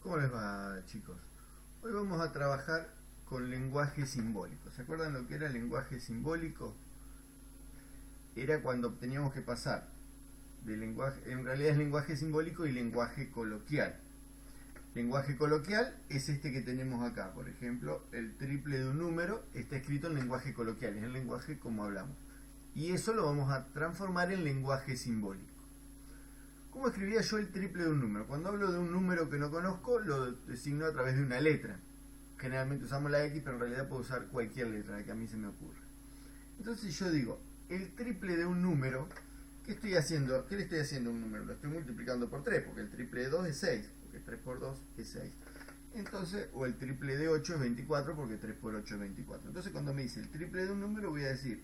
¿Cómo les va, chicos? Hoy vamos a trabajar con lenguaje simbólico. ¿Se acuerdan lo que era el lenguaje simbólico? Era cuando teníamos que pasar de lenguaje, en realidad es lenguaje simbólico y lenguaje coloquial. Lenguaje coloquial es este que tenemos acá. Por ejemplo, el triple de un número está escrito en lenguaje coloquial, es el lenguaje como hablamos. Y eso lo vamos a transformar en lenguaje simbólico. ¿Cómo escribía yo el triple de un número? Cuando hablo de un número que no conozco, lo designo a través de una letra. Generalmente usamos la X, pero en realidad puedo usar cualquier letra, la que a mí se me ocurra. Entonces si yo digo, el triple de un número, ¿qué estoy haciendo? ¿Qué le estoy haciendo a un número? Lo estoy multiplicando por 3, porque el triple de 2 es 6, porque 3 por 2 es 6. Entonces, o el triple de 8 es 24, porque 3 por 8 es 24. Entonces cuando me dice el triple de un número, voy a decir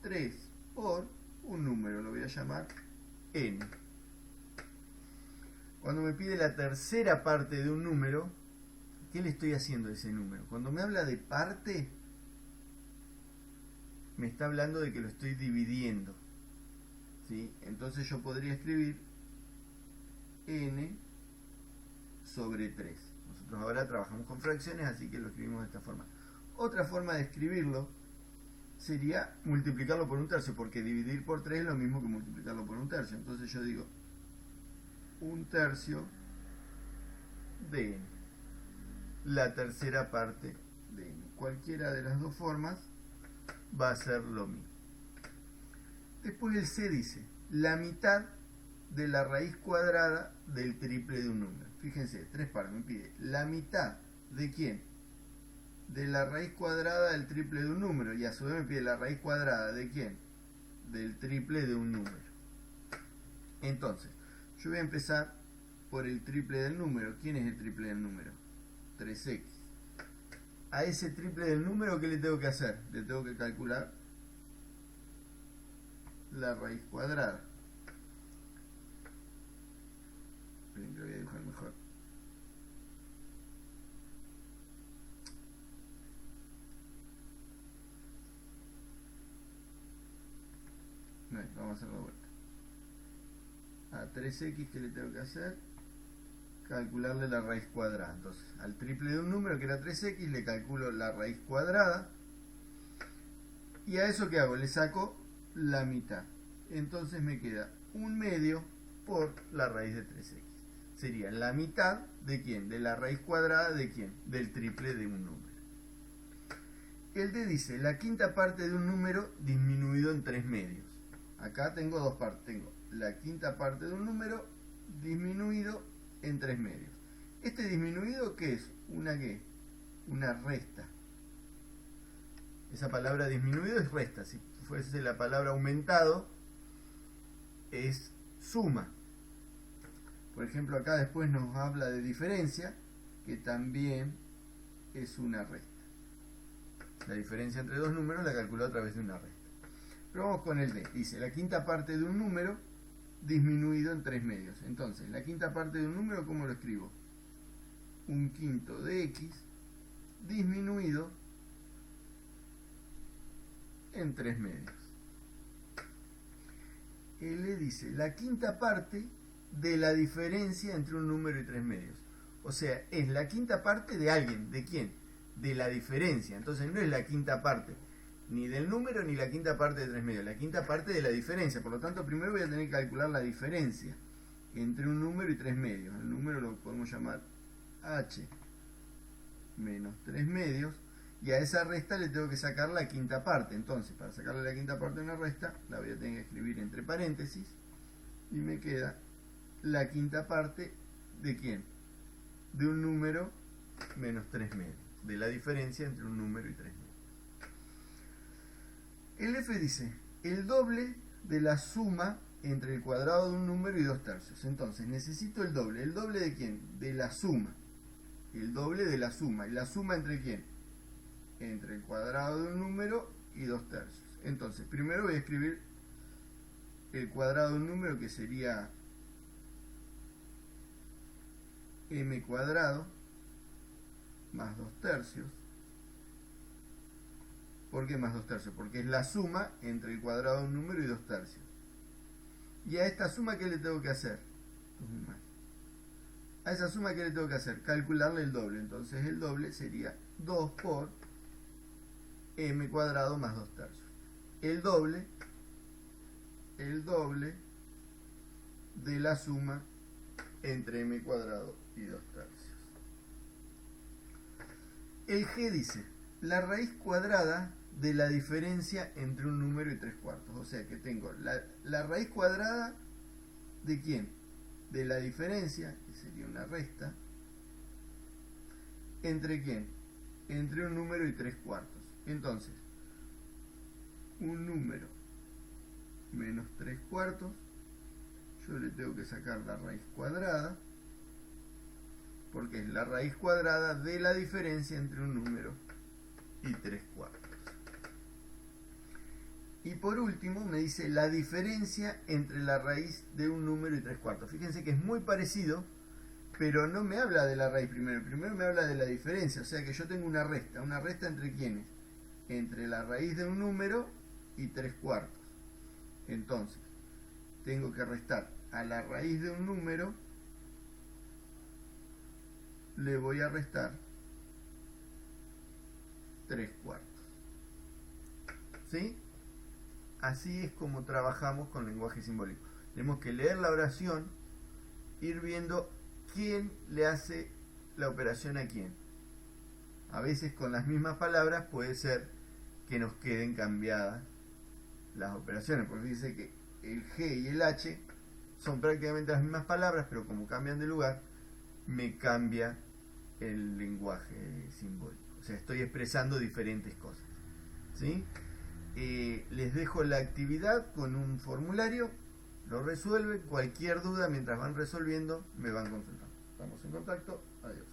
3 por un número, lo voy a llamar n. Cuando me pide la tercera parte de un número, ¿qué le estoy haciendo a ese número? Cuando me habla de parte, me está hablando de que lo estoy dividiendo, ¿sí? Entonces yo podría escribir n sobre 3. Nosotros ahora trabajamos con fracciones, así que lo escribimos de esta forma. Otra forma de escribirlo sería multiplicarlo por un tercio, porque dividir por 3 es lo mismo que multiplicarlo por un tercio. Entonces yo digo un tercio de n, la tercera parte de n. Cualquiera de las dos formas va a ser lo mismo. Después el C dice la mitad de la raíz cuadrada del triple de un número. Fíjense, tres partes, me pide la mitad de ¿quién? De la raíz cuadrada del triple de un número, y a su vez me pide la raíz cuadrada de ¿quién? Del triple de un número. Entonces, yo voy a empezar por el triple del número. ¿Quién es el triple del número? 3x. A ese triple del número, ¿qué le tengo que hacer? Le tengo que calcular la raíz cuadrada. Esperen que lo voy a dibujar mejor. No, vamos a hacerlo de vuelta. A 3x, ¿qué le tengo que hacer? Calcularle la raíz cuadrada. Entonces, al triple de un número que era 3x, le calculo la raíz cuadrada. Y a eso, ¿qué hago? Le saco la mitad. Entonces me queda un medio por la raíz de 3x. Sería la mitad de ¿quién? De la raíz cuadrada de ¿quién? Del triple de un número. El D dice la quinta parte de un número disminuido en 3 medios. Acá tengo dos partes. Tengo la quinta parte de un número disminuido en 3 medios. ¿Este disminuido qué es? ¿Una qué? Una resta. Esa palabra disminuido es resta. Si fuese la palabra aumentado, es suma. Por ejemplo, acá después nos habla de diferencia, que también es una resta. La diferencia entre dos números la calculó a través de una resta. Pero vamos con el D. Dice la quinta parte de un número disminuido en 3 medios. Entonces, la quinta parte de un número, ¿cómo lo escribo? Un quinto de x disminuido en 3 medios. L dice la quinta parte de la diferencia entre un número y 3 medios. O sea, es la quinta parte de alguien. ¿De quién? De la diferencia. Entonces no es la quinta parte ni del número ni la quinta parte de 3 medios. La quinta parte de la diferencia. Por lo tanto, primero voy a tener que calcular la diferencia entre un número y 3 medios. El número lo podemos llamar h menos 3 medios. Y a esa resta le tengo que sacar la quinta parte. Entonces, para sacarle la quinta parte de una resta, la voy a tener que escribir entre paréntesis. Y me queda la quinta parte de ¿quién? De un número menos 3 medios. De la diferencia entre un número y 3 medios. El F dice el doble de la suma entre el cuadrado de un número y 2 tercios. Entonces, necesito el doble. ¿El doble de quién? De la suma. El doble de la suma. ¿Y la suma entre quién? Entre el cuadrado de un número y 2 tercios. Entonces, primero voy a escribir el cuadrado de un número, que sería m cuadrado más 2 tercios. ¿Por qué más 2 tercios? Porque es la suma entre el cuadrado de un número y 2 tercios. Y a esta suma, ¿qué le tengo que hacer? A esa suma, ¿qué le tengo que hacer? Calcularle el doble. Entonces el doble sería 2 por m cuadrado más 2 tercios. El doble de la suma entre m cuadrado y 2 tercios. El g dice la raíz cuadrada de la diferencia entre un número y 3 cuartos. O sea que tengo la raíz cuadrada de ¿quién? De la diferencia, que sería una resta, ¿entre quién? Entre un número y 3 cuartos. Entonces, un número menos 3 cuartos, yo le tengo que sacar la raíz cuadrada, porque es la raíz cuadrada de la diferencia entre un número y 3 cuartos. Y por último me dice la diferencia entre la raíz de un número y 3 cuartos. Fíjense que es muy parecido, pero no me habla de la raíz primero. Primero me habla de la diferencia, o sea que yo tengo una resta. ¿Una resta entre quiénes? Entre la raíz de un número y 3 cuartos. Entonces, tengo que restar a la raíz de un número, le voy a restar 3 cuartos. ¿Sí? Así es como trabajamos con lenguaje simbólico. Tenemos que leer la oración, ir viendo quién le hace la operación a quién. A veces con las mismas palabras puede ser que nos queden cambiadas las operaciones, porque dice que el G y el H son prácticamente las mismas palabras, pero como cambian de lugar, me cambia el lenguaje simbólico. O sea, estoy expresando diferentes cosas. ¿Sí? Les dejo la actividad con un formulario, lo resuelven, cualquier duda mientras van resolviendo me van consultando. Estamos en contacto, adiós.